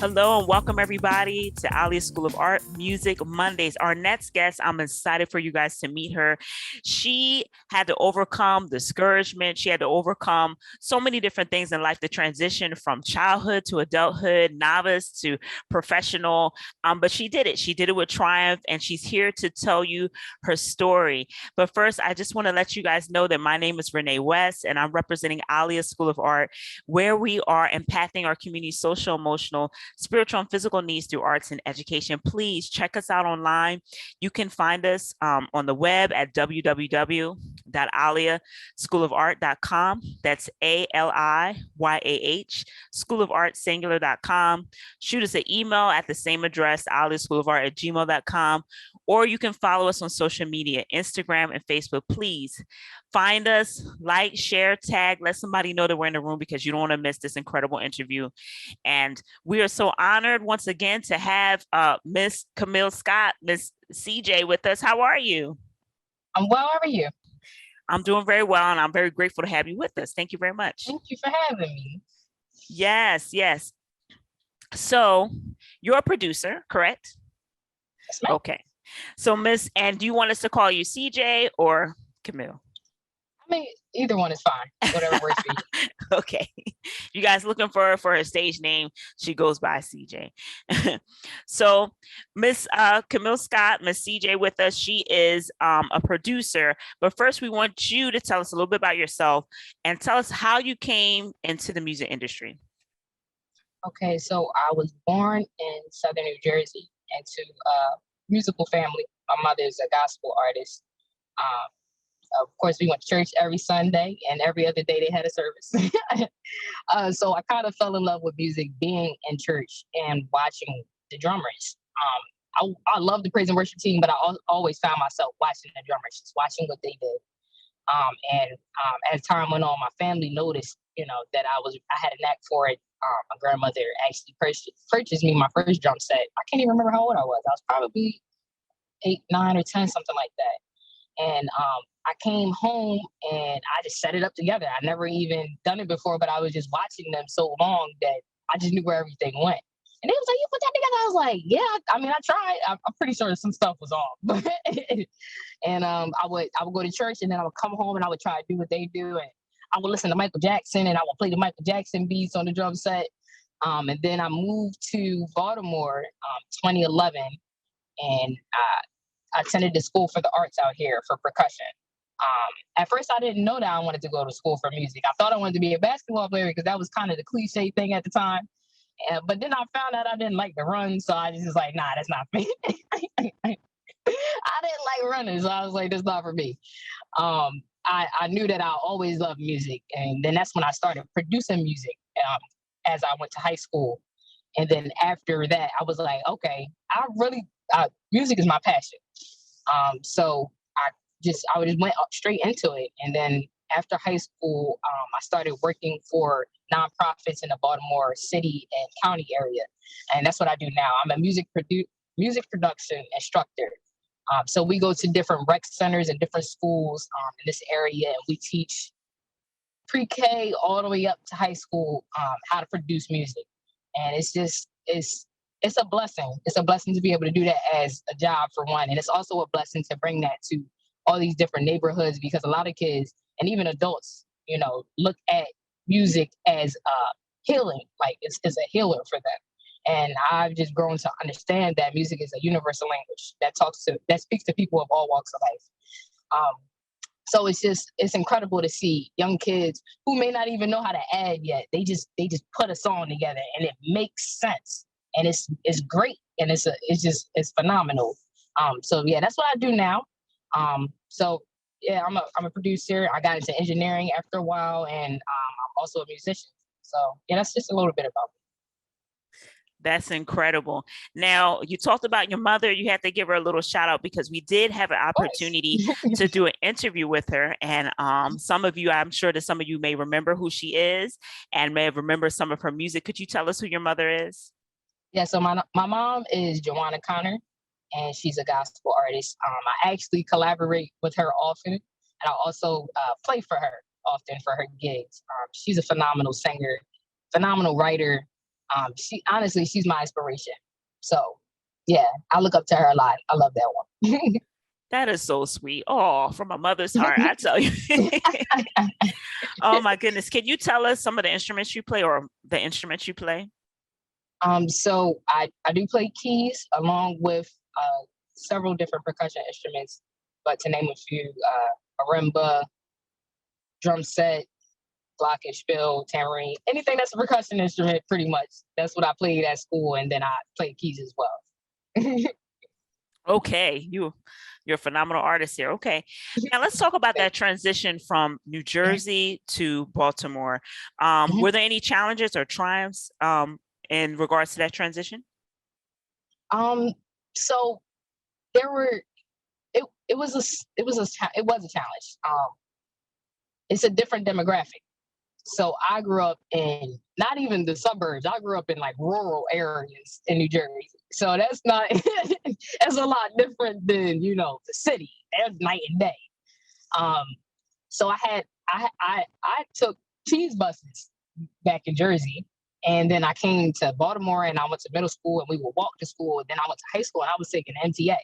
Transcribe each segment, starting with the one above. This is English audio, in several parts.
Hello and welcome everybody to Alia School of Art Music Mondays. Our next guest, I'm excited for you guys to meet her. She had to overcome discouragement. She had to overcome so many different things in life, the transition from childhood to adulthood, novice to professional. But she did it. She did it with triumph, and she's here to tell you her story. But first, I just want to let you guys know that my name is Renee West, and I'm representing Alia School of Art, where we are impacting our community's social, emotional, spiritual and physical needs through arts and education. Please check us out online. You can find us on the web at www.aliaschoolofart.com. That's ALIYAH, schoolofartsingular.com. Shoot us an email at the same address, aliaschoolofart@gmail.com, or you can follow us on social media, Instagram and Facebook. Please find us, like, share, tag, let somebody know that we're in the room because you don't want to miss this incredible interview. And we are so honored once again to have Miss Camille Scott, Miss CJ with us. How are you? I'm well. How are you? I'm doing very well, and I'm very grateful to have you with us. Thank you very much. Thank you for having me. Yes, yes. So you're a producer, correct? Yes, ma'am. Okay. So Miss, and do you want us to call you CJ or Camille? I mean, either one is fine. Whatever works for you. Okay. You guys looking for her stage name? She goes by CJ. So Miss Camille Scott, Miss CJ with us. She is a producer. But first, we want you to tell us a little bit about yourself and tell us how you came into the music industry. Okay, so I was born in Southern New Jersey into a musical family. My mother is a gospel artist. Of course, we went to church every Sunday, and every other day they had a service. So I kind of fell in love with music being in church and watching the drummers. I love the praise and worship team, but I always found myself watching the drummers, just watching what they did. As time went on, my family noticed, that I had a knack for it. My grandmother actually purchased me my first drum set. I can't even remember how old I was. I was probably 8, 9, or 10, something like that. And I came home and I just set it up together. I never even done it before, but I was just watching them so long that I just knew where everything went. And they was like, "You put that together?" I was like, "Yeah." I mean, I tried. I'm pretty sure some stuff was off. And I would go to church, and then I would come home and I would try to do what they do, and I would listen to Michael Jackson, and I would play the Michael Jackson beats on the drum set. And then I moved to Baltimore, 2011, and I attended the School for the Arts out here for percussion. At first, I didn't know that I wanted to go to school for music. I thought I wanted to be a basketball player because that was kind of the cliche thing at the time. But then I found out I didn't like to run, so I just was like, "Nah, that's not me." I didn't like running, so I was like, "That's not for me." I knew that I always loved music, and then that's when I started producing music as I went to high school. And then after that, I was like, "Okay, music is my passion." So I just went straight into it. And then after high school, I started working for nonprofits in the Baltimore City and County area, and that's what I do now. I'm a music production instructor. So we go to different rec centers and different schools in this area, and we teach pre-K all the way up to high school how to produce music. And it's a blessing. It's a blessing to be able to do that as a job for one, and it's also a blessing to bring that to all these different neighborhoods because a lot of kids and even adults, look at music as healing, like it's a healer for them. And I've just grown to understand that music is a universal language that speaks to people of all walks of life. So it's incredible to see young kids who may not even know how to add yet. They just put a song together and it makes sense, and it's great, and it's phenomenal. So yeah, that's what I do now. So yeah, I'm a producer. I got into engineering after a while, and I'm also a musician. So yeah, that's just a little bit about me. That's incredible. Now, you talked about your mother. You had to give her a little shout out because we did have an opportunity to do an interview with her. And I'm sure that some of you may remember who she is and may have remembered some of her music. Could you tell us who your mother is? Yeah, so my mom is Joanna Connor, and she's a gospel artist. I actually collaborate with her often, and I also play for her often for her gigs. She's a phenomenal singer, phenomenal writer. She honestly, she's my inspiration. So yeah, I look up to her a lot. I love that one. That is so sweet. Oh, from a mother's heart, I tell you. Oh my goodness. Can you tell us some of the instruments you play or the instruments you play? So I do play keys along with several different percussion instruments, but to name a few, marimba, drum set, glockenspiel, tambourine, anything that's a percussion instrument, pretty much. That's what I played at school, and then I played keys as well. Okay, you're a phenomenal artist here. Okay. Now let's talk about that transition from New Jersey to Baltimore. Mhm. Were there any challenges or triumphs in regards to that transition? Um, so there were it was it was a challenge. It's a different demographic. So I grew up in not even the suburbs. I grew up in like rural areas in New Jersey. So that's not that's a lot different than the city. That's night and day. Um, so I took cheese buses back in Jersey, and then I came to Baltimore, and I went to middle school, and we would walk to school. And then I went to high school, and I was taking MTA.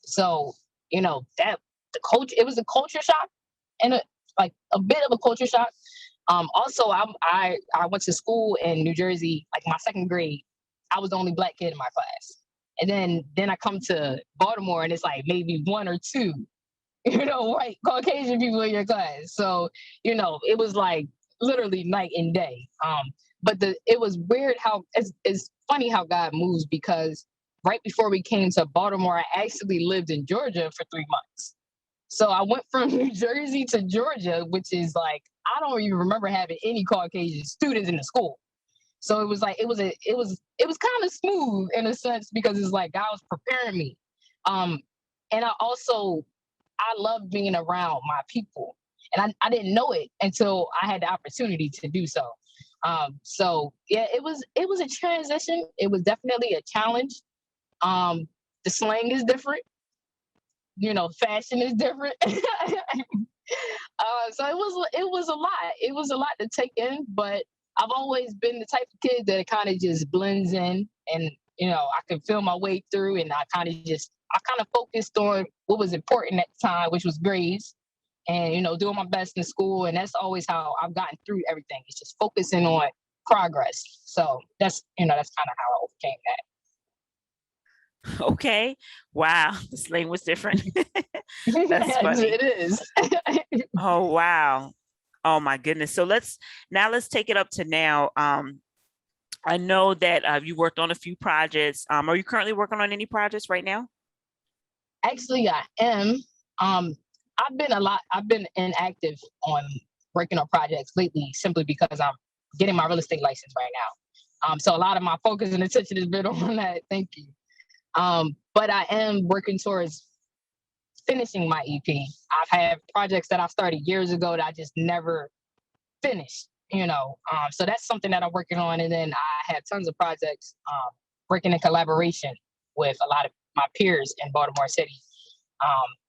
So that the culture, it was a culture shock, and like a bit of a culture shock. Also, I went to school in New Jersey, like my second grade. I was the only black kid in my class, and then I come to Baltimore, and it's like maybe one or two, white Caucasian people in your class. So it was like literally night and day. But it was weird how it's funny how God moves, because right before we came to Baltimore, I actually lived in Georgia for 3 months. So I went from New Jersey to Georgia, which is like I don't even remember having any Caucasian students in the school. So it was like it was kind of smooth in a sense, because it's like God was preparing me. Um, and I love being around my people, and I didn't know it until I had the opportunity to do so. So yeah, it was a transition. It was definitely a challenge. The slang is different. Fashion is different. So it was a lot. It was a lot to take in, but I've always been the type of kid that kind of just blends in, and I can feel my way through, and I kind of focused on what was important at the time, which was grades, and doing my best in school, and that's always how I've gotten through everything. It's just focusing on progress. So that's kind of how I overcame that. Okay. Wow. The slang was different. That's Yes, funny. it is. Oh, wow. Oh my goodness. So let's take it up to now. I know that you worked on a few projects. Are you currently working on any projects right now? Actually, I am. I've been inactive on working on projects lately, simply because I'm getting my real estate license right now. So a lot of my focus and attention has been on that. Thank you. But I am working towards finishing my EP. I've had projects that I started years ago that I just never finished. So that's something that I'm working on, and then I have tons of projects working in collaboration with a lot of my peers in Baltimore City.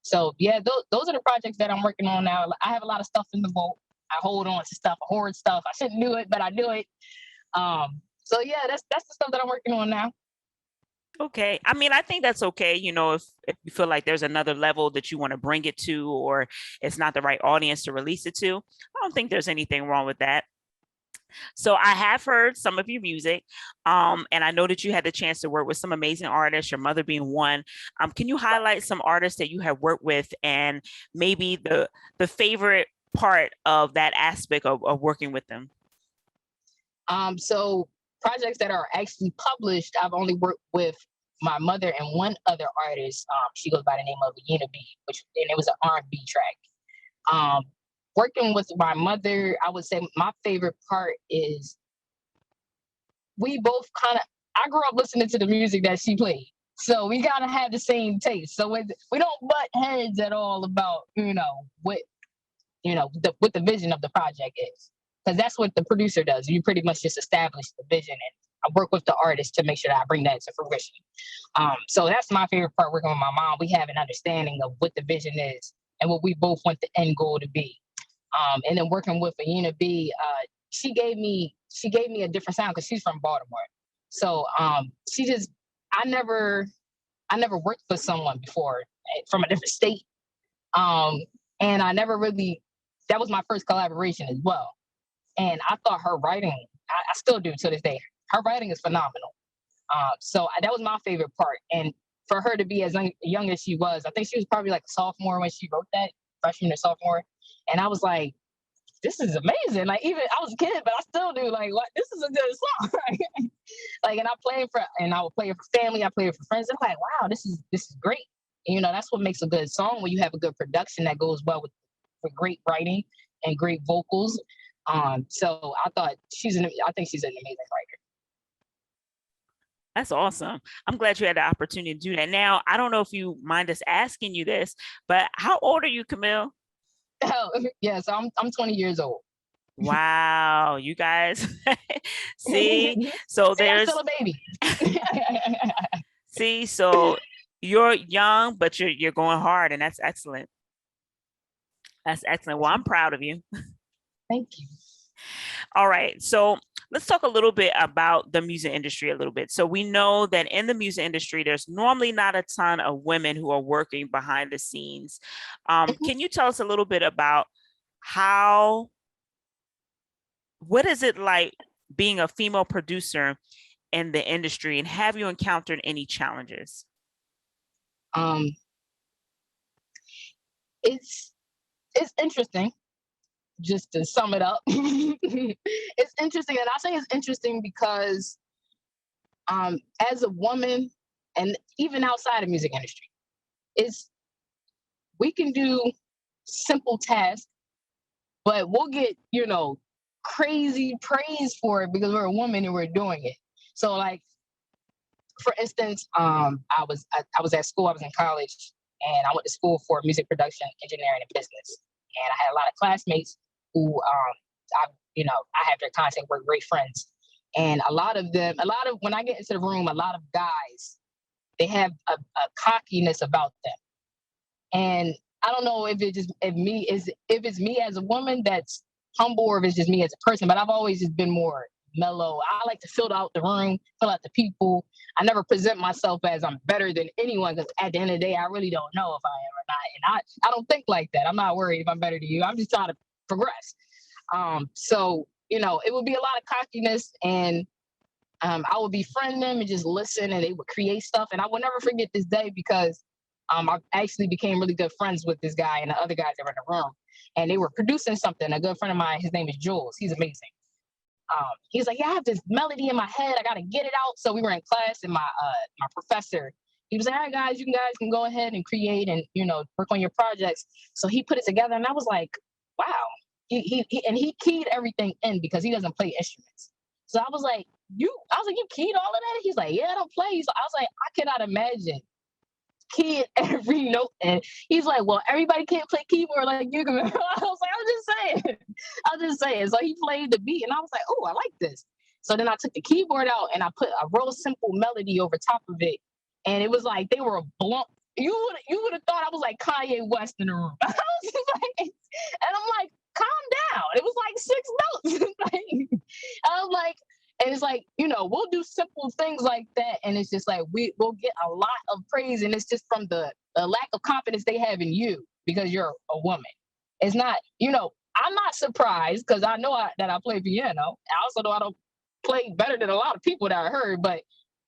So yeah, those are the projects that I'm working on now. I have a lot of stuff in the vault. I hold on to stuff, I hoard stuff. I shouldn't do it, but I do it. So yeah, that's the stuff that I'm working on now. Okay. I mean, I think that's okay. If you feel like there's another level that you want to bring it to, or it's not the right audience to release it to, I don't think there's anything wrong with that. So I have heard some of your music, and I know that you had the chance to work with some amazing artists, your mother being one. Can you highlight some artists that you have worked with, and maybe the favorite part of that aspect of working with them? So projects that are actually published, I've only worked with my mother and one other artist. She goes by the name of Yena B, and it was an R&B track. Um, Working with my mother, I would say my favorite part is we both I grew up listening to the music that she played. So we gotta have the same taste. So we don't butt heads at all about, what the vision of the project is. Because that's what the producer does. You pretty much just establish the vision, and I work with the artist to make sure that I bring that to fruition. So that's my favorite part, working with my mom. We have an understanding of what the vision is and what we both want the end goal to be. And then working with Ayena B, she gave me a different sound because she's from Baltimore. So she just I never worked for someone before from a different state. Um, and I never really that was my first collaboration as well. And I thought her writing, I still do to this day. Her writing is phenomenal. That was my favorite part. And for her to be as young as she was, I think she was probably like a sophomore when she wrote that, freshman or sophomore. And I was like, this is amazing. Like even I was a kid, but I still do like what this is a good song. Like and I would play it for family, I play it for friends. I'm like, wow, this is great. And, you know, that's what makes a good song when you have a good production that goes well with great writing and great vocals. So I think she's an amazing writer. That's awesome. I'm glad you had the opportunity to do that. Now, I don't know if you mind us asking you this, but how old are you, Camille? Oh, yeah, so I'm 20 years old. Wow, you guys. See, so See, I'm there's still a baby. see, so you're young, but you're going hard, and that's excellent. That's excellent. Well, I'm proud of you. Thank you. All right. So let's talk a little bit about the music industry a little bit. So we know that in the music industry, there's normally not a ton of women who are working behind the scenes. Can you tell us a little bit about what is it like being a female producer in the industry, and have you encountered any challenges? Um, it's interesting. Just to sum it up, it's interesting, and I say it's interesting because as a woman, and even outside of music industry, is we can do simple tasks, but we'll get crazy praise for it because we're a woman and we're doing it. So like for instance, I was at school, I was in college, and I went to school for music production, engineering, and business. And I had a lot of classmates who I have their contact, we're great friends. And a lot of when I get into the room, a lot of guys, they have a cockiness about them. And I don't know if it's me as a woman that's humble or if it's just me as a person, but I've always just been more mellow. I like to fill out the room, fill out the people. I never present myself as I'm better than anyone because at the end of the day, I really don't know if I am or not. And I don't think like that. I'm not worried if I'm better than you. I'm just trying to progress. So, it would be a lot of cockiness, and I would befriend them and just listen, and they would create stuff. And I will never forget this day because I actually became really good friends with this guy and the other guys that were in the room. And they were producing something. A good friend of mine, his name is Jules. He's amazing. He's like, yeah, I have this melody in my head. I got to get it out. So we were in class, and my professor, he was like, all right, guys, you guys can go ahead and create and, work on your projects. So he put it together, and I was like, wow. He keyed everything in because he doesn't play instruments. So I was like, you keyed all of that? He's like, yeah, I don't play. So I was like, I cannot imagine keying every note. And he's like, well, everybody can't play keyboard like you can. I was like, I'm just saying. So he played the beat, and I was like, oh, I like this. So then I took the keyboard out and I put a real simple melody over top of it. And it was like they were blown. You would have thought I was like Kanye West in the room. I was just like, and I'm like, calm down. It was like 6 notes. I was like, and it's like, we'll do simple things like that. And it's just like, we'll get a lot of praise. And it's just from the lack of confidence they have in you because you're a woman. It's not, I'm not surprised because I know that I play piano. I also know I don't play better than a lot of people that I heard, but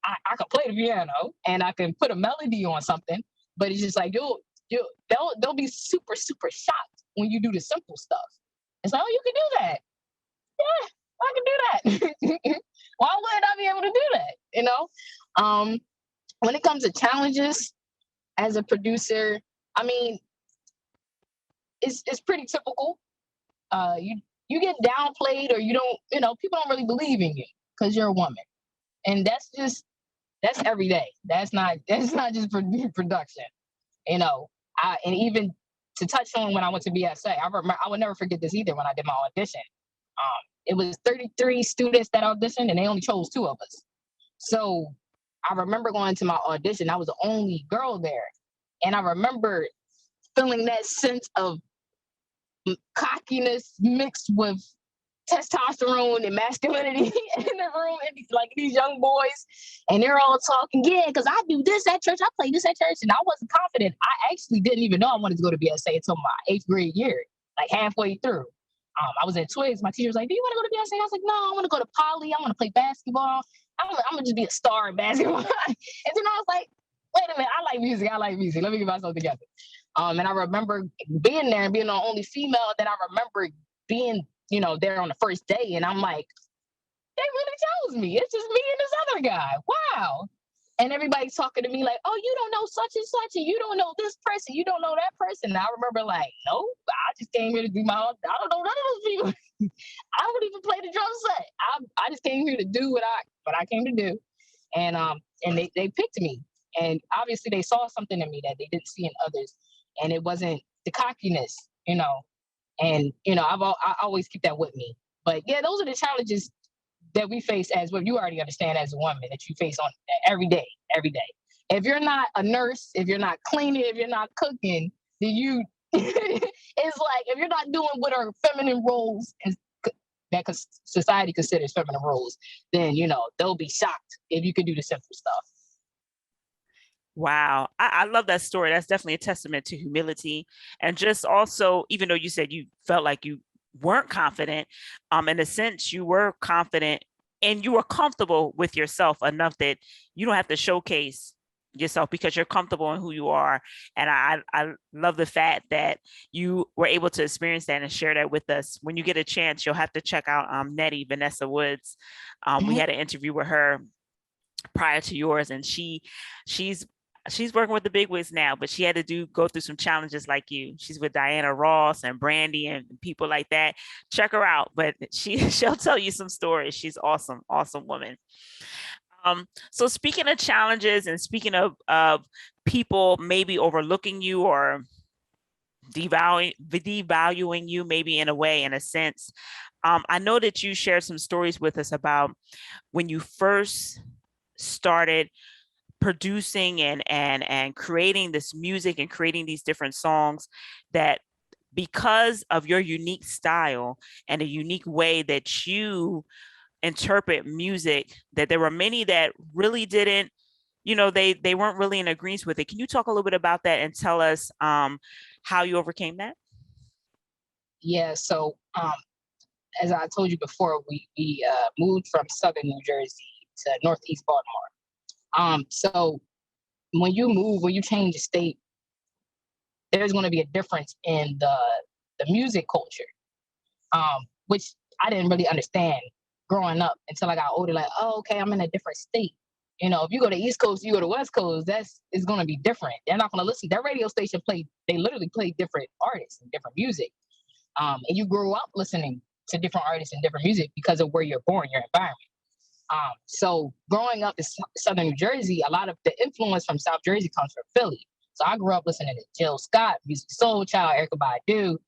I can play the piano and I can put a melody on something. But it's just like, they'll be super, super shocked when you do the simple stuff. It's like, oh, you can do that. Yeah, I can do that. Why wouldn't I be able to do that? When it comes to challenges as a producer, I mean, it's pretty typical. You get downplayed, or you don't, people don't really believe in you because you're a woman, and that's every day. That's not just for production. And even to touch on when I went to BSA, I would never forget this either when I did my audition. It was 33 students that auditioned, and they only chose 2 of us. So I remember going to my audition. I was the only girl there. And I remember feeling that sense of cockiness mixed with testosterone and masculinity in the room, and like these young boys, and they're all talking, yeah, because I do this at church, I play this at church, and I wasn't confident. I actually didn't even know I wanted to go to BSA until my 8th grade year, like halfway through. I was at Twigs. My teacher was like, "Do you want to go to BSA?" I was like, "No, I want to go to Poly. I want to play basketball. I'm gonna just be a star in basketball." And then I was like, "Wait a minute, I like music. I like music. Let me get myself together." And I remember being there and being the only female that I remember being, there on the first day. And I'm like, they really chose me. It's just me and this other guy. Wow. And everybody's talking to me like, "Oh, you don't know such and such, and you don't know this person, you don't know that person." And I remember like, "No, I just came here to do I don't know none of those people. I don't even play the drum set. I just came here to do what I came to do." And they picked me. And obviously they saw something in me that they didn't see in others. And it wasn't the cockiness, and I always keep that with me. But yeah, those are the challenges that we face as what you already understand as a woman, that you face on every day, every day. If you're not a nurse, if you're not cleaning, if you're not cooking, then you it's like if you're not doing what are feminine roles that society considers feminine roles, then they'll be shocked if you can do the simple stuff. Wow. I love that story. That's definitely a testament to humility. And just also, even though you said you felt like you weren't confident, in a sense, you were confident and you were comfortable with yourself enough that you don't have to showcase yourself because you're comfortable in who you are. And I love the fact that you were able to experience that and share that with us. When you get a chance, you'll have to check out Nettie, Vanessa Woods. We had an interview with her prior to yours, and she's working with the big wigs now, but she had to go through some challenges like you. She's with Diana Ross and Brandy and people like that. Check her out, but she'll tell you some stories. She's awesome, awesome woman. So speaking of challenges and speaking of people maybe overlooking you or devaluing you, maybe in a sense, I know that you shared some stories with us about when you first started producing and creating this music and creating these different songs, that because of your unique style and a unique way that you interpret music, that there were many that really didn't, they weren't really in agreement with it. Can you talk a little bit about that and tell us how you overcame that? Yeah, so as I told you before, we moved from Southern New Jersey to Northeast Baltimore. So when you change the state, there's going to be a difference in the music culture, which I didn't really understand growing up until I got older. Like, oh, okay, I'm in a different state. If you go to East Coast, you go to West Coast, it's going to be different. They're not going to listen. Their radio station they literally play different artists and different music. And you grew up listening to different artists and different music because of where you're born, your environment. So growing up in Southern New Jersey, a lot of the influence from South Jersey comes from Philly. So I grew up listening to Jill Scott, Musiq Soulchild, Erykah Badu,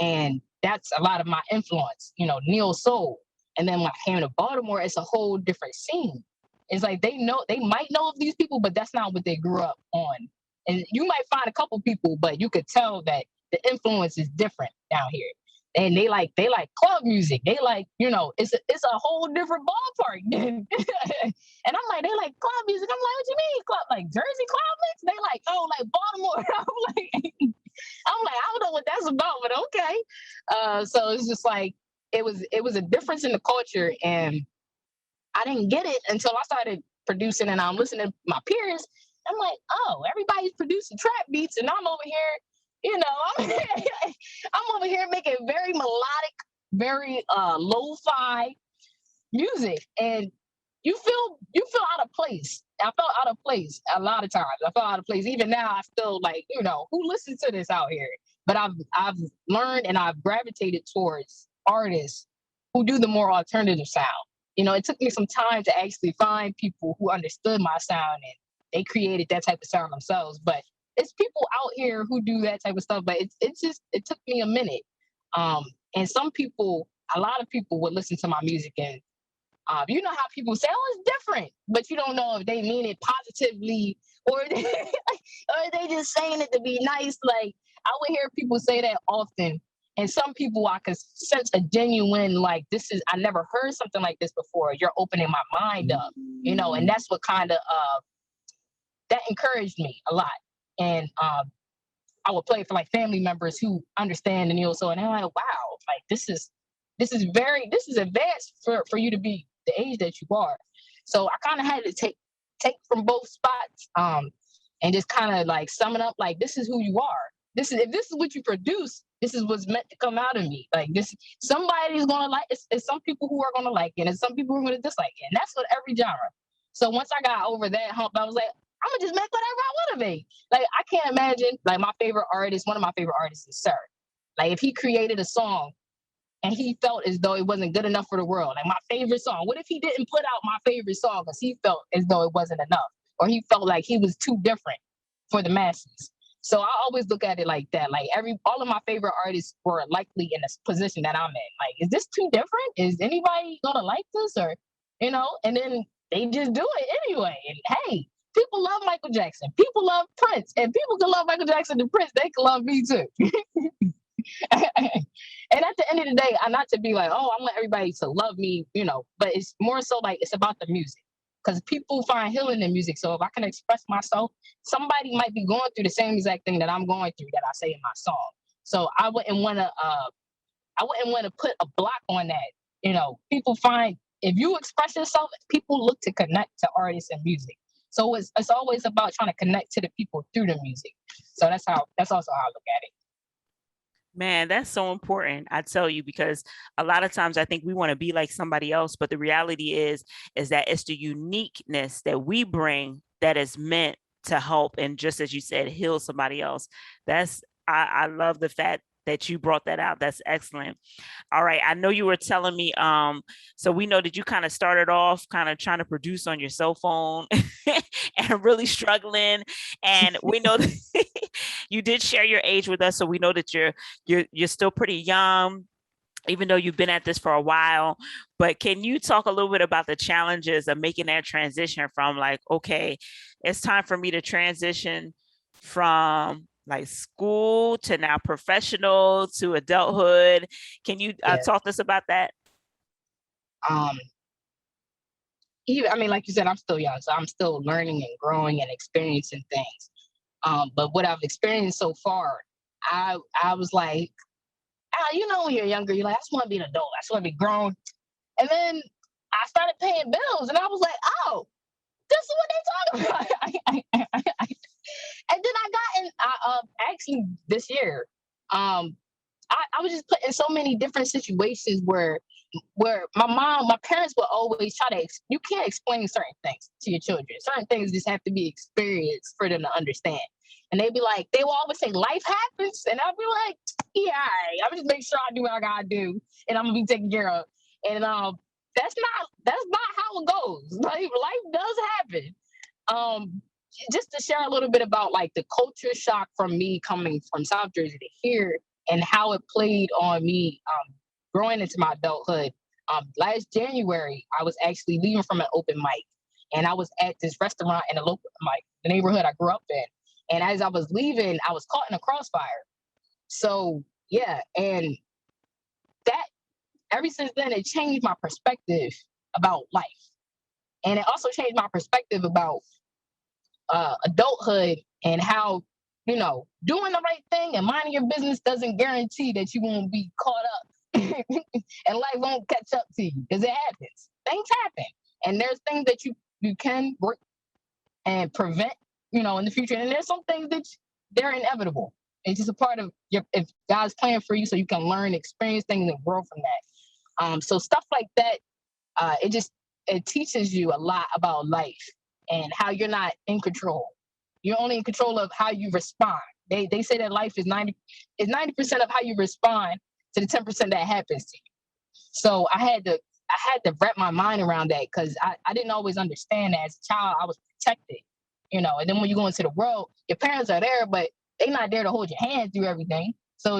and that's a lot of my influence, neo soul. And then when I came to Baltimore, it's a whole different scene. It's like they might know of these people, but that's not what they grew up on. And you might find a couple people, but you could tell that the influence is different down here. And they like club music. They like, it's a whole different ballpark. And I'm like, they like club music. I'm like, what you mean club? Like Jersey club mix? They like, oh, like Baltimore. I'm like, I don't know what that's about, but okay. So it's just like it was a difference in the culture, and I didn't get it until I started producing and I'm listening to my peers. I'm like, oh, everybody's producing trap beats, and I'm over here, I'm over here making very melodic, very lo-fi music, and you feel out of place. I felt out of place a lot of times. I felt out of place. Even now, I still like, who listens to this out here? But I've learned and I've gravitated towards artists who do the more alternative sound. It took me some time to actually find people who understood my sound, and they created that type of sound themselves. But it's people out here who do that type of stuff, but it took me a minute. And a lot of people would listen to my music, and you know how people say, "Oh, it's different," but you don't know if they mean it positively or or they just saying it to be nice. Like I would hear people say that often, And some people I could sense a genuine, like, this is, I never heard something like this before. You're opening my mind up, and that's what kind of that encouraged me a lot. And I would play for like family members who understand, and so, and they're like, wow, like this is advanced for you to be the age that you are. So I kind of had to take from both spots, and just kind of like sum it up, like, this is who you are. This is, if this is what you produce, this is what's meant to come out of me. Like, this, somebody's gonna like it's some people who are gonna like it, and some people who are gonna dislike it. And that's what every genre. So once I got over that hump, I was like, I'm gonna just make whatever I want to make. Like, I can't imagine, like, my favorite artist, one of my favorite artists is Sir. Like, if he created a song and he felt as though it wasn't good enough for the world, like my favorite song, what if he didn't put out my favorite song because he felt as though it wasn't enough, or he felt like he was too different for the masses? So I always look at it like that. Like, all of my favorite artists were likely in a position that I'm in. Like, is this too different? Is anybody gonna like this? Or, and then they just do it anyway. And hey, people love Michael Jackson. People love Prince. And people can love Michael Jackson and Prince. They can love me too. And at the end of the day, I'm not to be like, oh, I want everybody to love me, but it's more so like, it's about the music. Because people find healing in music. So if I can express myself, somebody might be going through the same exact thing that I'm going through that I say in my song. So I wouldn't want to put a block on that. People find, if you express yourself, people look to connect to artists and music. So it's always about trying to connect to the people through the music. So that's also how I look at it. Man, that's so important. I tell you, because a lot of times I think we want to be like somebody else, but the reality is that it's the uniqueness that we bring that is meant to help, and just as you said, heal somebody else. I love the fact that you brought that out. That's excellent. All right. I know you were telling me, so we know that you kind of started off kind of trying to produce on your cell phone and really struggling. And we know that you did share your age with us. So we know that you're still pretty young, even though you've been at this for a while. But can you talk a little bit about the challenges of making that transition from like, okay, it's time for me to transition from like school to now professional to adulthood? Can you talk to us about that? Like you said, I'm still young, so I'm still learning and growing and experiencing things. But what I've experienced so far, I was like, when you're younger, you're like, I just want to be an adult. I just want to be grown. And then I started paying bills, and I was like, oh, this is what they talking about. And then I got in, actually this year, I was just put in so many different situations where my parents would always try to, you can't explain certain things to your children. Certain things just have to be experienced for them to understand. And they will always say, life happens. And I'll be like, yeah, all right. I'm just make sure I do what I gotta do, and I'm gonna be taken care of. And that's not how it goes. Like, life does happen. Just to share a little bit about like the culture shock from me coming from South Jersey to here, and how it played on me growing into my adulthood. Last January, I was actually leaving from an open mic, and I was at this restaurant in the neighborhood I grew up in. And as I was leaving, I was caught in a crossfire. So yeah, and that, ever since then, it changed my perspective about life, and it also changed my perspective about adulthood, and how doing the right thing and minding your business doesn't guarantee that you won't be caught up and life won't catch up to you, because it happens. Things happen, and there's things that you can work and prevent in the future, and there's some things that they're inevitable. It's just a part of if God's plan for you, so you can learn, experience things, and grow from that. So stuff like that, it teaches you a lot about life, and how you're not in control. You're only in control of how you respond. They say that life is 90% of how you respond to the 10% that happens to you. So I had to wrap my mind around that, because I didn't always understand that. As a child, I was protected, and then when you go into the world, your parents are there, but they're not there to hold your hand through everything. So,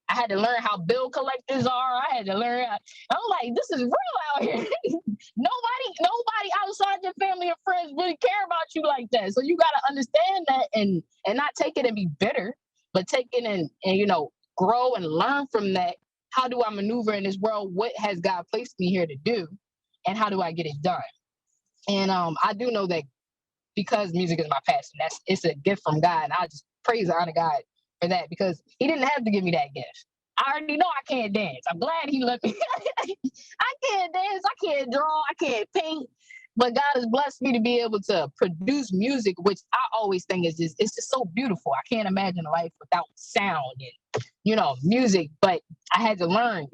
I had to learn how bill collectors are. I had to learn. I'm like, this is real out here. nobody outside your family and friends really care about you like that. So you got to understand that, and not take it and be bitter, but take it and grow and learn from that. How do I maneuver in this world? What has God placed me here to do? And how do I get it done? And I do know that because music is my passion, it's a gift from God. And I just praise and honor God for that, because he didn't have to give me that gift. I already know I can't dance. I'm glad he let me. I can't dance. I can't draw. I can't paint. But God has blessed me to be able to produce music, which I always think is it's just so beautiful. I can't imagine life without sound and, music. But I had to learn,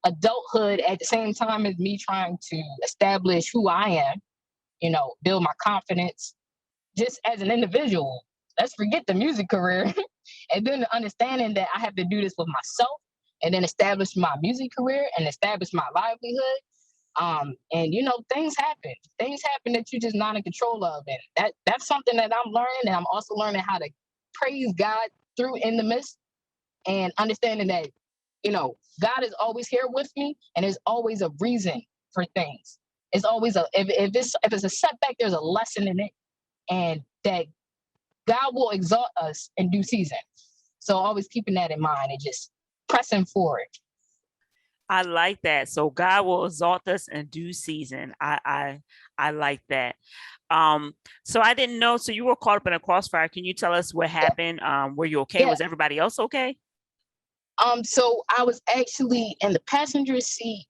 adulthood at the same time as me trying to establish who I am, build my confidence just as an individual. Let's forget the music career. And then understanding that I have to do this with myself, and then establish my music career and establish my livelihood. And things happen that you're just not in control of. And that's something that I'm learning. And I'm also learning how to praise God through in the midst, and understanding that, God is always here with me, and there's always a reason for things. It's always if it's a setback, there's a lesson in it, and that God will exalt us in due season. So always keeping that in mind and just pressing forward. I like that. So God will exalt us in due season. I like that. So I didn't know. So you were caught up in a crossfire. Can you tell us what happened? Were you okay? Yeah. Was everybody else okay? So I was actually in the passenger seat.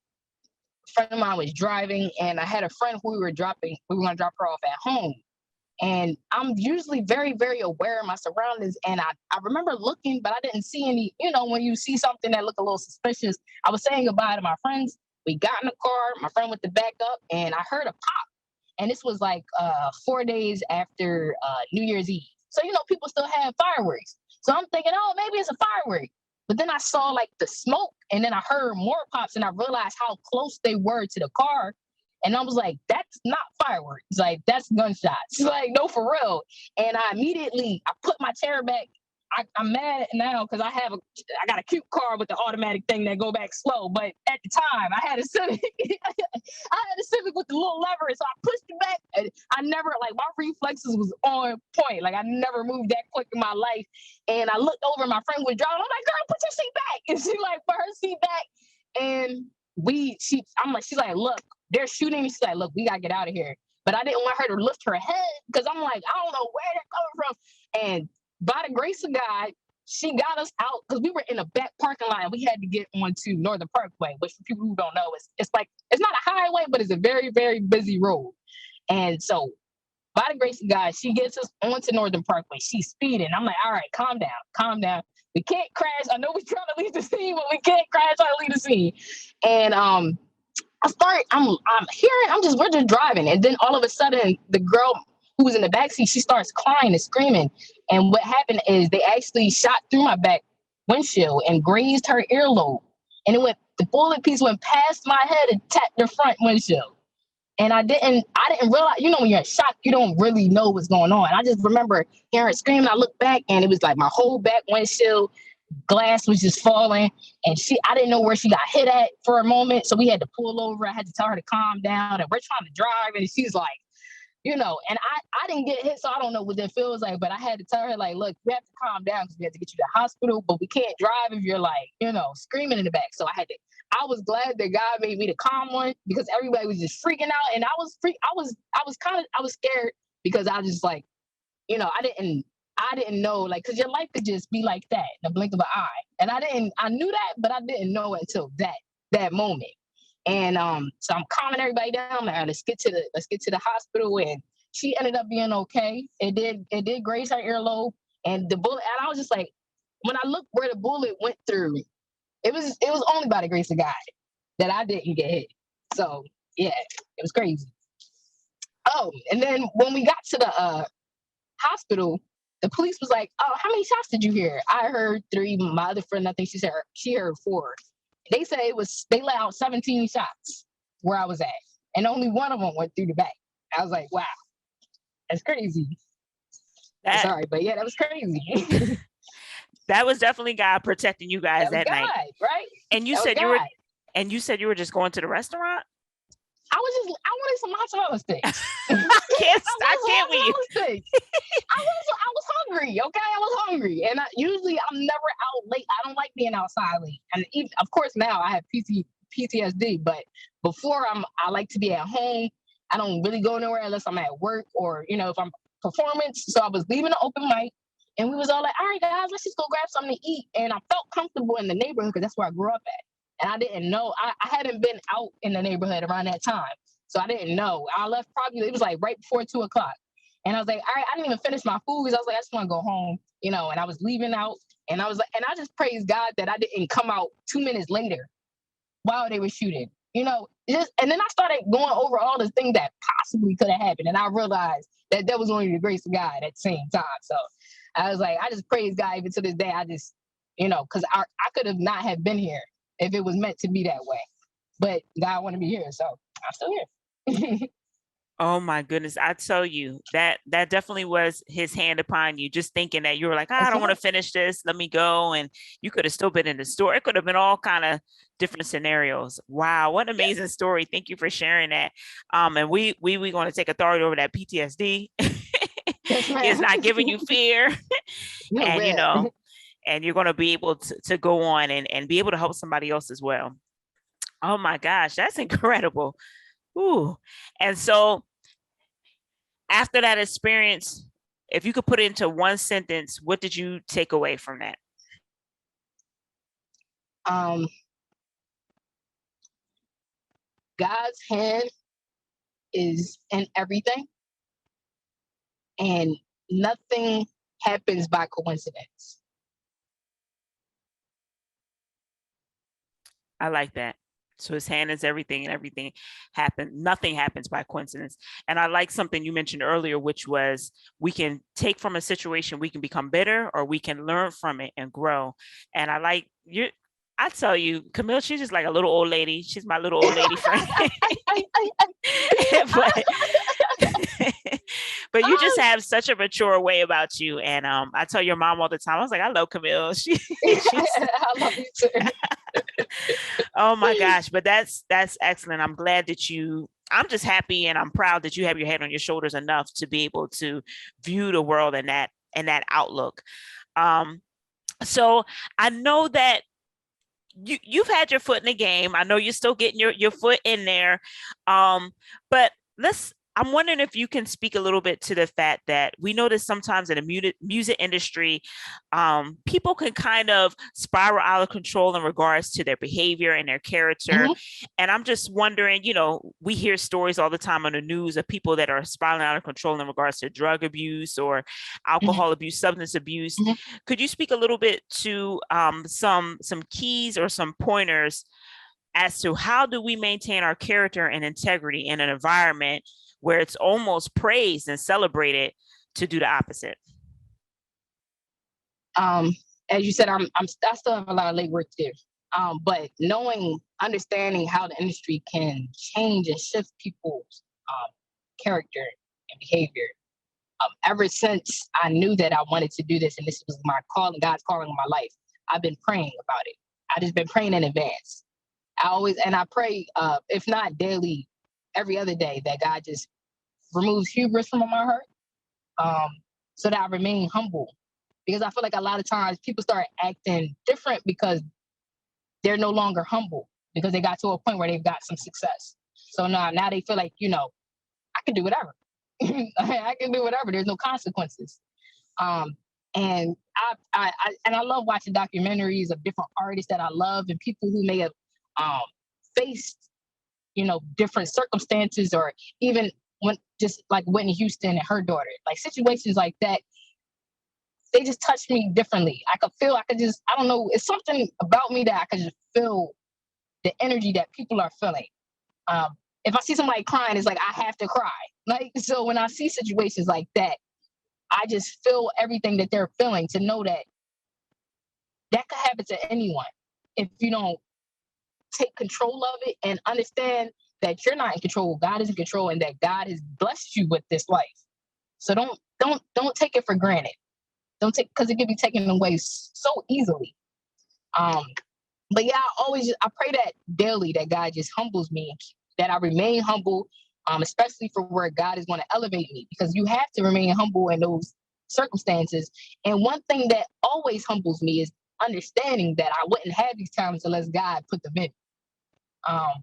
A friend of mine was driving, and I had a friend who we were going to drop her off at home. And I'm usually very, very aware of my surroundings. And I remember looking, but I didn't see any, when you see something that looked a little suspicious. I was saying goodbye to my friends. We got in the car. My friend went to back up, and I heard a pop. And this was like 4 days after New Year's Eve. So, people still have fireworks. So I'm thinking, oh, maybe it's a firework. But then I saw like the smoke, and then I heard more pops, and I realized how close they were to the car. And I was like, that's not fireworks. Like, that's gunshots. Like, no, for real. And I put my chair back. I'm mad now because I got a cute car with the automatic thing that go back slow. But at the time, I had a Civic. With the little lever. So I pushed it back. And I never, my reflexes was on point. Like, I never moved that quick in my life. And I looked over, my friend was driving. I'm like, girl, put your seat back. And she put her seat back. And she's like, look, they're shooting. She's like, look, we got to get out of here. But I didn't want her to lift her head because I'm like, I don't know where they're coming from. And by the grace of God, she got us out because we were in a back parking lot, and we had to get onto Northern Parkway, which for people who don't know, it's not a highway, but it's a very, very busy road. And so by the grace of God, she gets us onto Northern Parkway. She's speeding. I'm like, all right, calm down. We can't crash. I know we're trying to leave the scene, but we can't crash trying to leave the scene. And we're just driving. And then all of a sudden, the girl who was in the backseat, she starts crying and screaming. And what happened is they actually shot through my back windshield and grazed her earlobe. And the bullet piece went past my head and tapped the front windshield. And I didn't realize, when you're in shock, you don't really know what's going on. I just remember hearing her screaming. I looked back, and it was like my whole back windshield glass was just falling, and I didn't know where she got hit at for a moment. So we had to pull over. I had to tell her to calm down, and we're trying to drive, and she's like, and I didn't get hit, so I don't know what that feels like, but I had to tell her, like, look, we have to calm down because we have to get you to the hospital, but we can't drive if you're screaming in the back. So I was glad that God made me the calm one, because everybody was just freaking out, and I was scared because I just I didn't know, because your life could just be like that in the blink of an eye. And I knew that, but I didn't know it until that moment. And so I'm calming everybody down there. Let's get to the hospital. And she ended up being okay. It did graze her earlobe, and the bullet. And I was just like, when I looked where the bullet went through, it was only by the grace of God that I didn't get hit. So yeah, it was crazy. Oh, and then when we got to the hospital, the police was like, oh, how many shots did you hear? I heard 3. My other friend, I think she heard 4. They said they let out 17 shots where I was at, and only one of them went through the back. I was like, wow, that's crazy. Sorry, but yeah, that was crazy. That was definitely God protecting you guys that night, right? And you said you were just going to the restaurant. I wanted some mozzarella sticks. I can't with you. I was hungry. hungry. Okay, I was hungry, and usually I'm never out late. I don't like being outside late, and even, of course, now I have PTSD. But before, I like to be at home. I don't really go nowhere unless I'm at work or if I'm performance. So I was leaving the open mic, and we was all like, "All right, guys, let's just go grab something to eat." And I felt comfortable in the neighborhood because that's where I grew up at. And I didn't know, I hadn't been out in the neighborhood around that time. So I didn't know. I left probably, it was like right before 2 o'clock. And I was like, all right, I didn't even finish my food because I was like, I just want to go home, and I was leaving out. And I was like, and I just praised God that I didn't come out 2 minutes later while they were shooting, and then I started going over all the things that possibly could have happened. And I realized that was only the grace of God at the same time. So I was like, I just praise God even to this day. I just, because I could have not have been here if it was meant to be that way. But God wanted me here, so I'm still here. Oh my goodness. I tell you that definitely was his hand upon you, just thinking that you were like, I don't want to finish this. Let me go. And you could have still been in the store. It could have been all kind of different scenarios. Wow. What an amazing story. Thank you for sharing that. And we going to take authority over that PTSD. It's not giving you fear. And, and you're going to be able to go on and be able to help somebody else as well. Oh my gosh. That's incredible. Ooh. And so after that experience, if you could put it into one sentence, what did you take away from that? God's hand is in everything, and nothing happens by coincidence. I like that. So his hand is everything, and everything happens. Nothing happens by coincidence. And I like something you mentioned earlier, which was we can take from a situation, we can become better, or we can learn from it and grow. And I like you. I tell you, Camille, she's just like a little old lady. She's my little old lady friend. but you just have such a mature way about you. And I tell your mom all the time, I was like, I love Camille. I love you too. Oh my gosh. But that's excellent. I'm glad that I'm just happy and I'm proud that you have your head on your shoulders enough to be able to view the world in that outlook. So I know that you've had your foot in the game. I know you're still getting your foot in there. But I'm wondering if you can speak a little bit to the fact that we notice sometimes in the music industry, people can kind of spiral out of control in regards to their behavior and their character. Mm-hmm. And I'm just wondering, we hear stories all the time on the news of people that are spiraling out of control in regards to drug abuse or alcohol mm-hmm. abuse, substance abuse. Mm-hmm. Could you speak a little bit to some keys or some pointers as to how do we maintain our character and integrity in an environment where it's almost praised and celebrated to do the opposite? As you said, I still have a lot of legwork there. But understanding how the industry can change and shift people's character and behavior. Ever since I knew that I wanted to do this and this was my calling, God's calling in my life, I've been praying about it. I've just been praying in advance. I pray, if not daily, every other day, that God just removes hubris from my heart, so that I remain humble. Because I feel like a lot of times people start acting different because they're no longer humble because they got to a point where they've got some success. So now they feel like, I can do whatever. I can do whatever. There's no consequences. And I love watching documentaries of different artists that I love and people who may have faced, different circumstances, or even just like Whitney Houston and her daughter, like situations like that. They just touch me differently. I don't know, it's something about me that I could just feel the energy that people are feeling. If I see somebody crying, it's like I have to cry. So when I see situations like that, I just feel everything that they're feeling, to know that could happen to anyone if you don't take control of it and understand that you're not in control. God is in control, and that God has blessed you with this life. So don't take it for granted. Don't take, because it can be taken away so easily. But yeah, I pray that daily, that God just humbles me, that I remain humble, especially for where God is going to elevate me, because you have to remain humble in those circumstances. And one thing that always humbles me is understanding that I wouldn't have these times unless God put them in.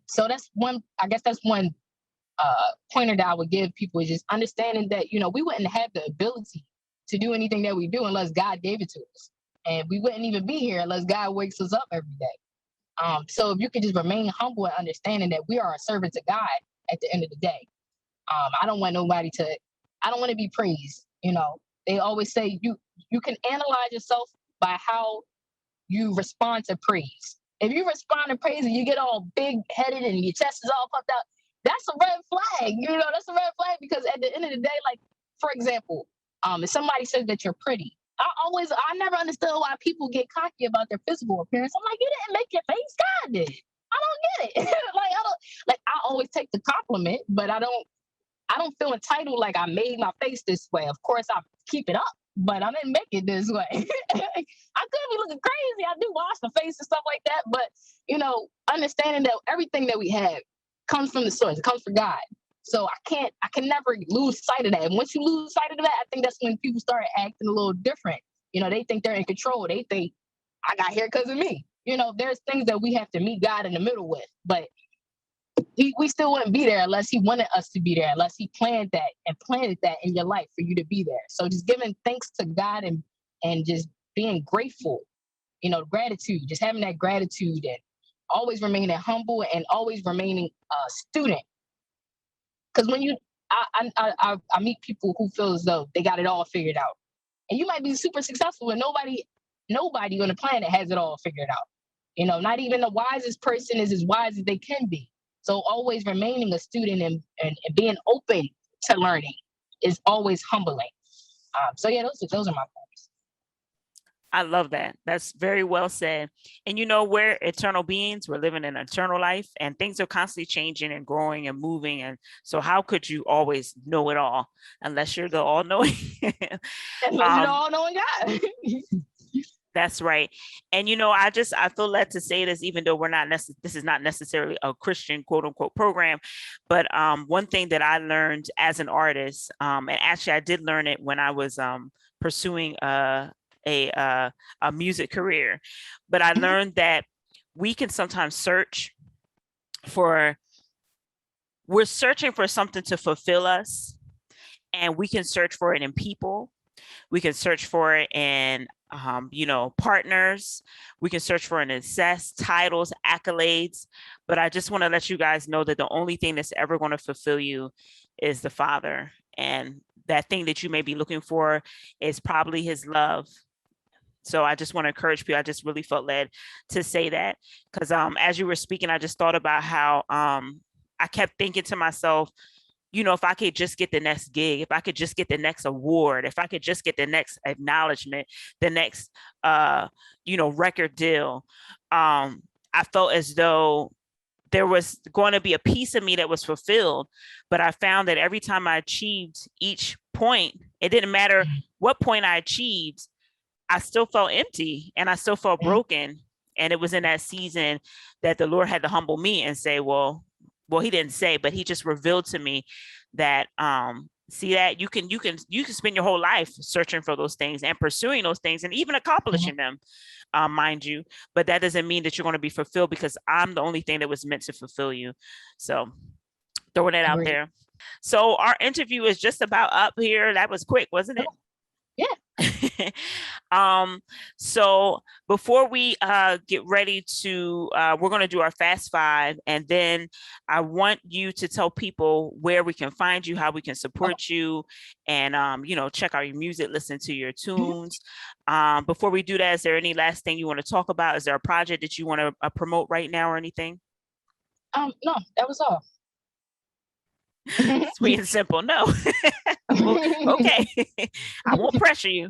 So that's one, I guess that's one pointer that I would give people, is just understanding that, you know, we wouldn't have the ability to do anything that we do unless God gave it to us. And we wouldn't even be here unless God wakes us up every day. So if you could just remain humble and understanding that we are a servant to God at the end of the day. I don't want to be praised. You know, they always say you can analyze yourself by how you respond to praise. If you respond to praise and you get all big headed and your chest is all puffed out, that's a red flag. You know, that's a red flag, because at the end of the day, like, for example, if somebody says that you're pretty, I never understood why people get cocky about their physical appearance. I'm like, you didn't make your face, God did. I don't get it. I always take the compliment, but I don't feel entitled like I made my face this way. Of course, I keep it up, but I didn't make it this way. I could be looking crazy. I do wash my face and stuff like that, but, you know, understanding that everything that we have comes from the source. It comes from God. So I can never lose sight of that. And once you lose sight of that, I think that's when people start acting a little different. You know, they think they're in control. They think I got here because of me. You know, there's things that we have to meet God in the middle with, but we still wouldn't be there unless he wanted us to be there, unless he planned that and planted that in your life for you to be there. So just giving thanks to God and just being grateful, you know, gratitude, just having that gratitude, and always remaining humble and always remaining a student. Because when I meet people who feel as though they got it all figured out, and you might be super successful, and nobody on the planet has it all figured out. You know, not even the wisest person is as wise as they can be. So always remaining a student and being open to learning is always humbling. So yeah, those are my points. I love that. That's very well said. And you know, we're eternal beings. We're living an eternal life, and things are constantly changing and growing and moving. And so how could you always know it all unless you're the all-knowing? Unless you're the all-knowing God. That's right. And, you know, I feel led to say this, even though this is not necessarily a Christian quote unquote program, but one thing that I learned as an artist, and actually I did learn it when I was pursuing a music career, but I learned that we can sometimes we're searching for something to fulfill us, and we can search for it in people. We can search for it in you know, partners. We can search for an success, titles, accolades. But I just want to let you guys know that the only thing that's ever going to fulfill you is the Father. And that thing that you may be looking for is probably his love. So I just want to encourage people. I just really felt led to say that, because as you were speaking, I just thought about how I kept thinking to myself, you know, if I could just get the next gig, if I could just get the next award, if I could just get the next acknowledgement, the next, you know, record deal, I felt as though there was going to be a piece of me that was fulfilled. But I found that every time I achieved each point, it didn't matter what point I achieved, I still felt empty and I still felt broken. And it was in that season that the Lord had to humble me and say, well, he didn't say, but he just revealed to me that, see that you can spend your whole life searching for those things and pursuing those things and even accomplishing them, mind you, but that doesn't mean that you're going to be fulfilled, because I'm the only thing that was meant to fulfill you. So throwing it out there. So our interview is just about up here. That was quick, wasn't it? Yeah. So before we get ready to, we're going to do our Fast Five, and then I want you to tell people where we can find you, how we can support you, and you know, check out your music, listen to your tunes. Before we do that, is there any last thing you want to talk about? Is there a project that you want to promote right now or anything? No, that was all. Sweet and simple. No. Okay. I won't pressure you.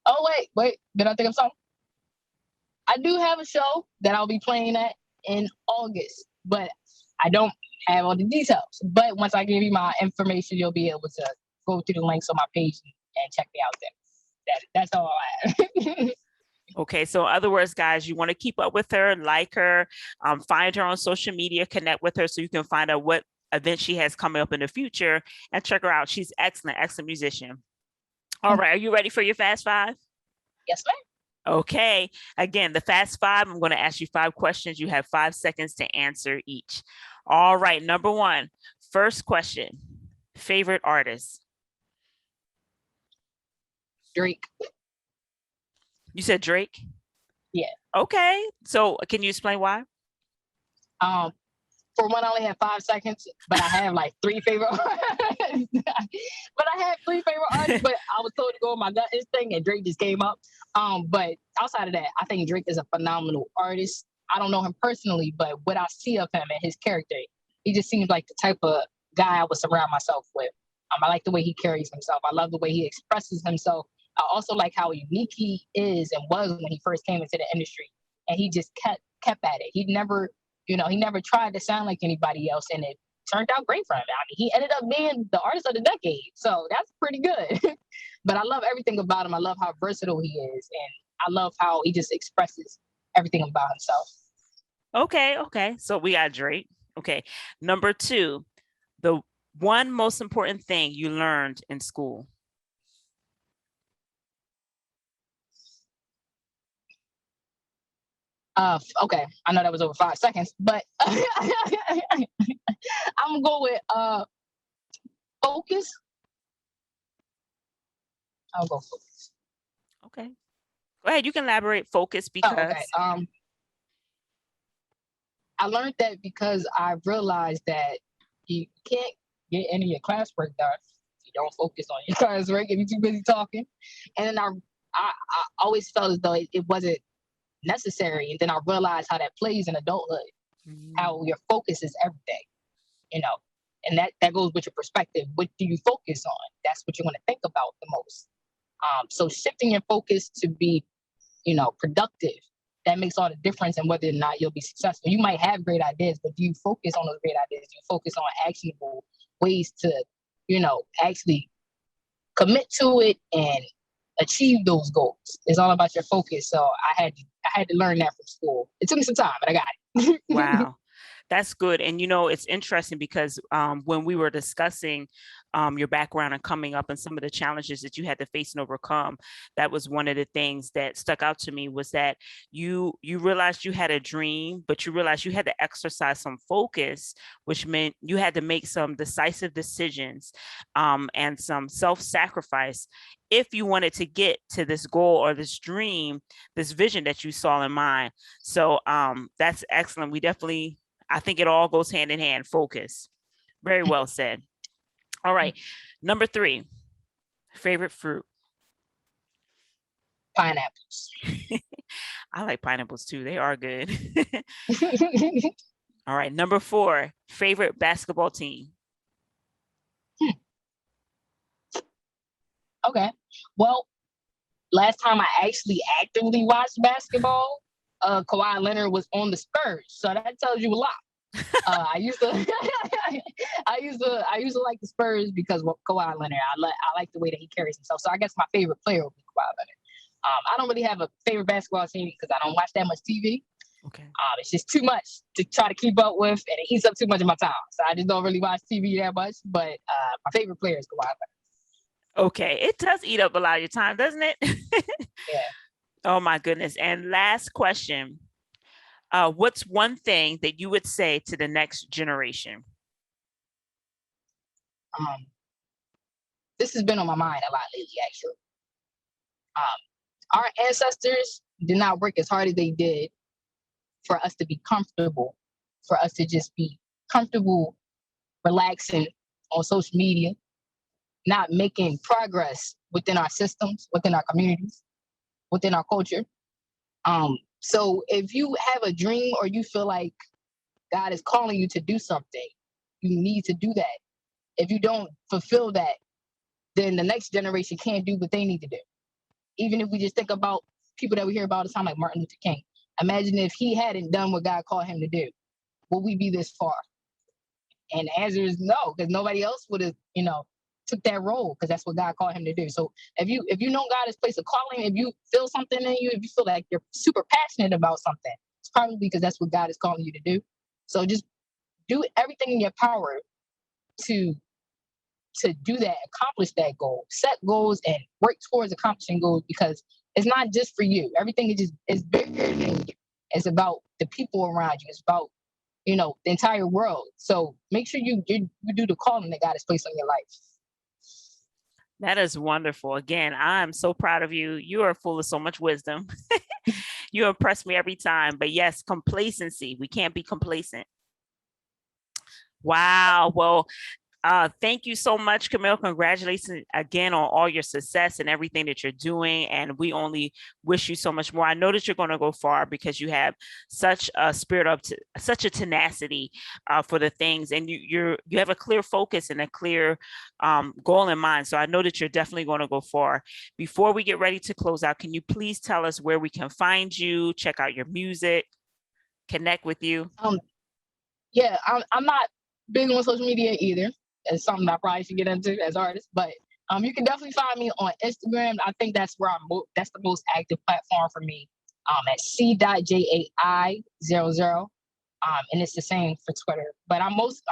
Oh, wait. Did I think of something? I do have a show that I'll be playing at in August, but I don't have all the details. But once I give you my information, you'll be able to go through the links on my page and check me out there. That's all I have. Okay, so in other words, guys, you want to keep up with her, like her, find her on social media, connect with her so you can find out what events she has coming up in the future, and check her out. She's excellent, excellent musician. All right, are you ready for your Fast Five? Yes, ma'am. Okay. Again, the Fast Five, I'm going to ask you 5 questions. You have 5 seconds to answer each. All right, number one, first question. Favorite artist? Drake. You said Drake? Yeah. Okay. So can you explain why? For one, I only have 5 seconds, but I have like 3 favorite artists. But I have 3 favorite artists, but I was told to go with my gut instinct and Drake just came up. But outside of that, I think Drake is a phenomenal artist. I don't know him personally, but what I see of him and his character, he just seems like the type of guy I would surround myself with. I like the way he carries himself. I love the way he expresses himself. I also like how unique he is and was when he first came into the industry. And he just kept at it. He never tried to sound like anybody else, and it turned out great for him. I mean, he ended up being the artist of the decade, so that's pretty good. But I love everything about him. I love how versatile he is, and I love how he just expresses everything about himself. Okay. So we got Drake. Okay. Number two, the one most important thing you learned in school. Okay, I know that was over 5 seconds, but I'm gonna go with focus. I'll go focus. Okay. Go ahead. You can elaborate. Focus because. Oh, okay. I learned that because I realized that you can't get any of your classwork done if you don't focus on your classwork if you're too busy talking. And then I always felt as though it wasn't necessary. And then I realized how that plays in adulthood, how your focus is everything, and that goes with your perspective. What do you focus on? That's what you're going to think about the most. So shifting your focus to be, productive, that makes all the difference in whether or not you'll be successful. You might have great ideas, but do you focus on those great ideas? Do you focus on actionable ways to, actually commit to it and achieve those goals? It's all about your focus. So I had to learn that from school. It took me some time, but I got it. Wow. That's good. And, it's interesting because when we were discussing your background and coming up and some of the challenges that you had to face and overcome, that was one of the things that stuck out to me was that you realized you had a dream, but you realized you had to exercise some focus, which meant you had to make some decisive decisions and some self-sacrifice if you wanted to get to this goal or this dream, this vision that you saw in mind. So that's excellent. I think it all goes hand in hand. Focus. Very well said. All right. Number 3, favorite fruit. Pineapples. I like pineapples too. They are good. All right. Number 4, favorite basketball team. Okay. Well, last time I actually actively watched basketball, Kawhi Leonard was on the Spurs, so that tells you a lot. I used to like the Spurs because of Kawhi Leonard. I like the way that he carries himself. So I guess my favorite player would be Kawhi Leonard. I don't really have a favorite basketball team because I don't watch that much TV. Okay. It's just too much to try to keep up with, and it eats up too much of my time. So I just don't really watch TV that much. But my favorite player is Kawhi Leonard. Okay, it does eat up a lot of your time, doesn't it? Yeah. Oh my goodness. And last question. What's one thing that you would say to the next generation? This has been on my mind a lot lately, actually. Our ancestors did not work as hard as they did for us to be comfortable, for us to just be comfortable, relaxing on social media, not making progress within our systems, within our communities, within our culture. So if you have a dream or you feel like God is calling you to do something, you need to do that. If you don't fulfill that, then the next generation can't do what they need to do. Even if we just think about people that we hear about all the time, like Martin Luther King. Imagine if he hadn't done what God called him to do, would we be this far? And the answer is no, because nobody else would have, took that role, because that's what God called him to do. So if you know God has placed a calling, if you feel something in you, if you feel like you're super passionate about something, it's probably because that's what God is calling you to do. So just do everything in your power to do that, accomplish that goal, set goals and work towards accomplishing goals, because it's not just for you. Everything is bigger than you. It's about the people around you. It's about, you know, the entire world. So make sure you do the calling that God has placed on your life. That is wonderful. Again, I'm so proud of you. You are full of so much wisdom. You impress me every time. But yes, complacency. We can't be complacent. Wow. Well, thank you so much, Camille. Congratulations again on all your success and everything that you're doing. And we only wish you so much more. I know that you're going to go far because you have such a spirit of such a tenacity for the things, and you have a clear focus and a clear goal in mind. So I know that you're definitely going to go far. Before we get ready to close out, can you please tell us where we can find you, check out your music, connect with you? Yeah, I'm not big on social media either. It's something I probably should get into as an artist, but you can definitely find me on Instagram. I think that's where that's the most active platform for me. At c.jai00. And it's the same for Twitter. But I'm most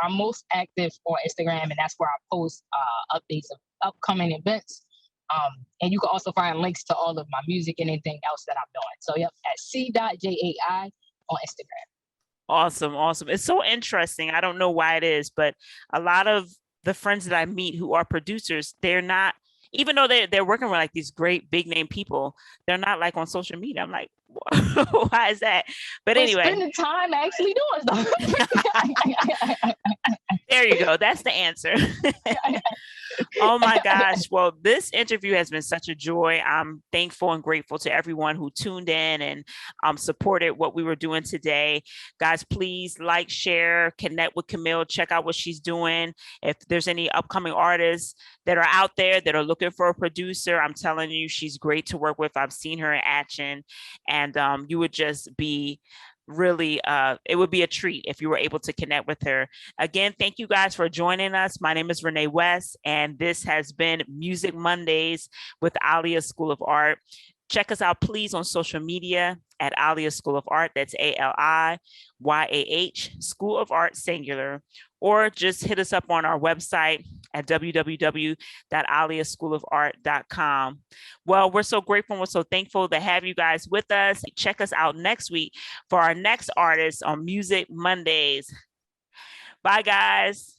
active on Instagram, and that's where I post updates of upcoming events. And you can also find links to all of my music and anything else that I'm doing. So yep, at c.jai on Instagram. Awesome. Awesome. It's so interesting. I don't know why it is, but a lot of the friends that I meet who are producers, they're not, even though they're working with like these great big name people, they're not like on social media. I'm like, why is that? But anyway, spending time actually doing stuff. There you go. That's the answer. Oh my gosh. Well, this interview has been such a joy. I'm thankful and grateful to everyone who tuned in and supported what we were doing today. Guys, please like, share, connect with Camille, check out what she's doing. If there's any upcoming artists that are out there that are looking for a producer, I'm telling you, she's great to work with. I've seen her in action, and you would just be really, it would be a treat if you were able to connect with her. Again, thank you guys for joining us. My name is Renee West, and this has been Music Mondays with Alia School of Art. Check us out, please, on social media at Alia School of Art. That's ALIYAH School of Art singular, or just hit us up on our website at www.aliaschoolofart.com. Well, we're so grateful and we're so thankful to have you guys with us. Check us out next week for our next artist on Music Mondays. Bye, guys.